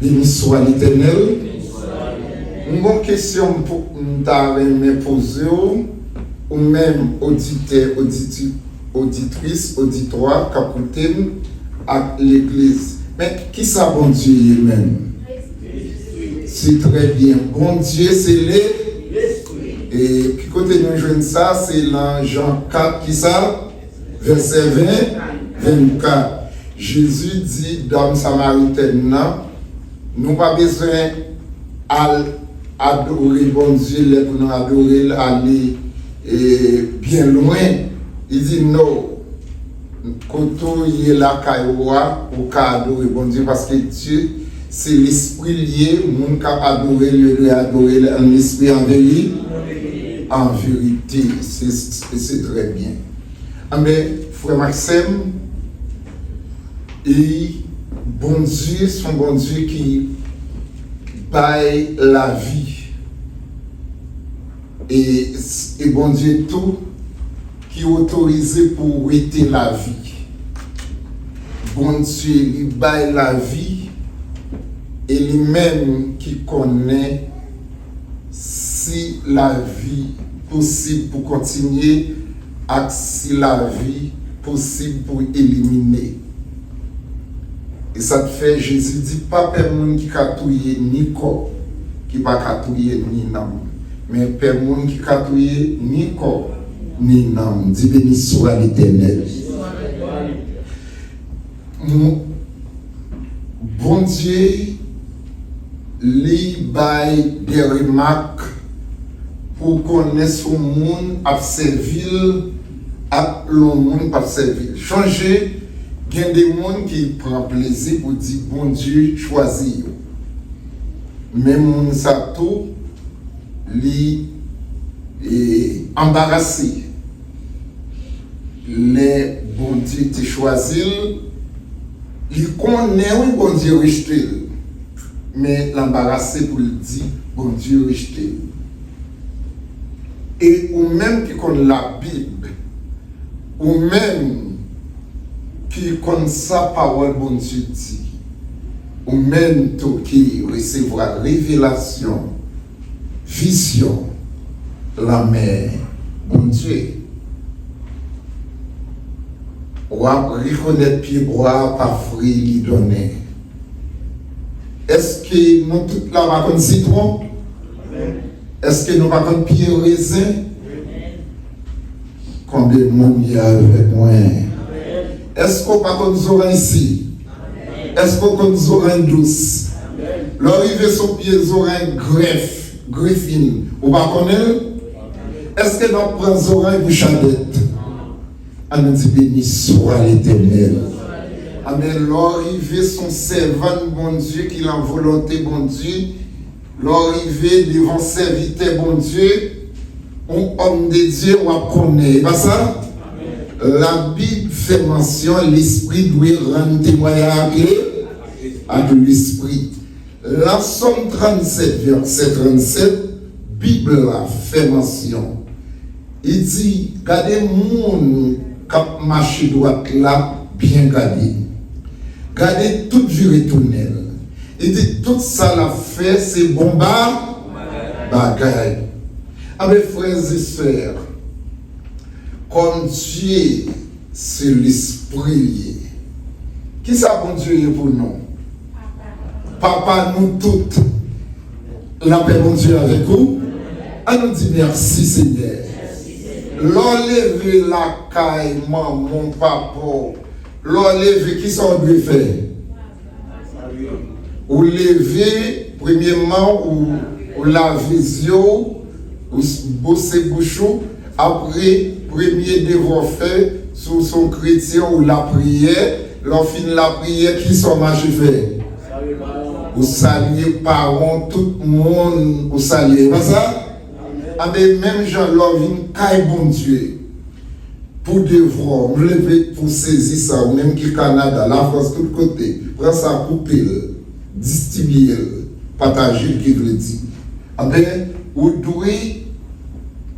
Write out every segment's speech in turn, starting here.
Béni soit l'Éternel. Une bonne question pour me poser, ou même auditeur, auditrice, auditoire, capoté à l'église. Mais qui ça, bon Dieu lui-même? C'est très bien. Bon Dieu, c'est l'Esprit. Et qui côté nous joignent ça, c'est dans Jean 4, qui ça? Verset 20, 24. Jésus dit, dame samaritaine, nous pas besoin d'adorer bon Dieu, pour nous adorer, aller bien loin. Il dit non. Quand il est là, ou adorer bon Dieu, parce que Dieu, c'est l'esprit lié, mon qui adorer, le adorer en esprit en vérité. En vérité, c'est très bien. Mais, frère Maxime, et bon Dieu, son bon Dieu qui baille la vie. Et bon Dieu tout qui est autorisé pour arrêter la vie. Bon Dieu, il baille la vie et lui-même qui connaît si la vie possible pour continuer et si la vie possible pour éliminer. Et ça te fait, Jésus dit, pas personne qui catouille ni corps, qui va catouiller ni âme, mais personne qui catouille ni corps, ni âme. Dis béni soit l'Éternel. Bon Dieu, lui baille des remarques pour connaître son monde, à servir, à le monde, à servir. Changer. Il y a des gens qui prennent plaisir pour dire bon Dieu choisit. Mais mon ça tout li embarrassé. Les bon Dieu te choisi, il connaît oui bon Dieu rejeté. Mais l'embarrassé pour le dire bon Dieu rejeté. Et ou même qui connaît la Bible, ou même qui connaît sa parole, bon Dieu dit, ou même tout qui recevra révélation, vision, la mère, bon Dieu. On va reconnaître puis boire par fruit lui donner. Est-ce que nous tous là va comme citron? Est-ce que nous va comme pied raisin? Combien de monde y a avec moi? Est-ce qu'on va comme nous oreilles ici? Est-ce qu'on va comme nous oreilles douces? L'arrivée sur pied oreilles greffines. Ou pas connaître? Est-ce que nous prenons les oreilles pour chadette? On nous dit béni soit l'Éternel. Amen. L'arrivée son servant bon Dieu qui a volonté bon Dieu. L'arrivée devant serviteur bon Dieu. Un homme de Dieu on connaît. Pas ça? La Bible fait mention, l'esprit doit rendre témoignage à l'esprit. La Somme 37, verset 37, Bible a fait mention. Il dit, regardez monde qui marche droite là, bien gardé. Regardez toute vie retournelle. Il dit, tout ça l'a fait, c'est bon bagaille. Avec frères et sœurs, comme Dieu, c'est l'esprit. Qui ça bon Dieu pour nous? Papa, nous toutes. La paix bon Dieu avec vous. On nous dit merci Seigneur. L'enlever la caille, mon papa. L'enlever, qui ça on doit faire? Ou lever, premièrement, ou laver les yeux, ou bosser bouchon. Après, premier devoir fait sous son chrétien ou la prière, l'on finit la prière, qui sont marchés fait? Vous saluez parents, tout le monde, vous saluez. Pas ça? Mais même Jean Lovin, caille bon Dieu, pour devoir, vous levez pour saisir ça, ou même qui Canada, la France, tout côté, prends ça, couper, distribuer, partager, qui veut dire. Mais vous devez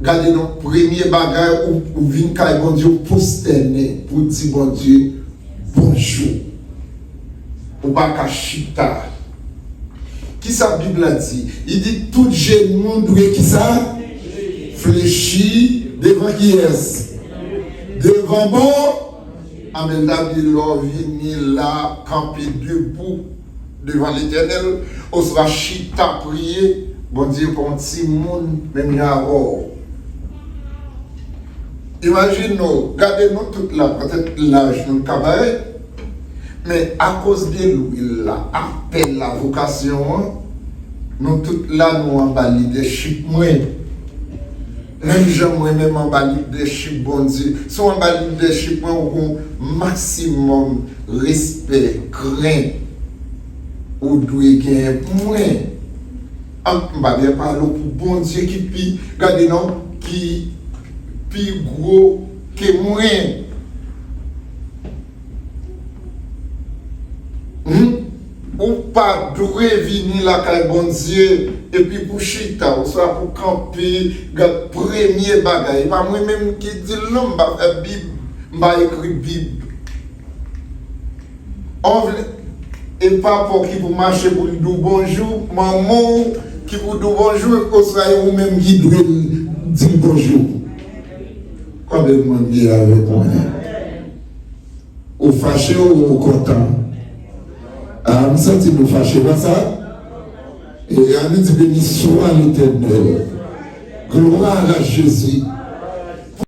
regardez nos premiers bagages où vient caille bon Dieu, posterner, pour dire bon Dieu, bonjour. Ou pas chita. Qui ça Bible a dit? Il dit tout genou doit qui ça? Fléchir devant qui est? Devant bon. Amen. David leur vini là, camper debout devant l'Éternel. On sera chita prier. Bon Dieu, pour un petit monde, même avant. Imaginez-nous, regardez-nous tout là, peut-être l'âge nous cabaret, mais à cause de lui, là, appelle la vocation, nous tous là, nous en bas leadership, moi. Même gens, moi-même en bas leadership, bon Dieu. Si on en bas leadership, moi, on a un maximum respect, crainte, ou doit gagner moins. On va bien parler pour bon Dieu qui puis, regardez-nous, qui plus gros que moi. Ou pas doué venir la caille bon Dieu et puis pour chita ou soit pour camper le premier bagage. Pas moi-même qui dit l'homme va faire Bible, va écrire Bible. Et pas pour qui vous marcher pour lui dire bonjour, maman qui vous dit bonjour, ou soit vous-même qui doit dire bonjour. Quand vous demandez avec moi, ou fâché ou content. Ah, nous sentons nous fâchés, pas ça? Et on nous dit béni soit l'Éternel. Gloire à Jésus.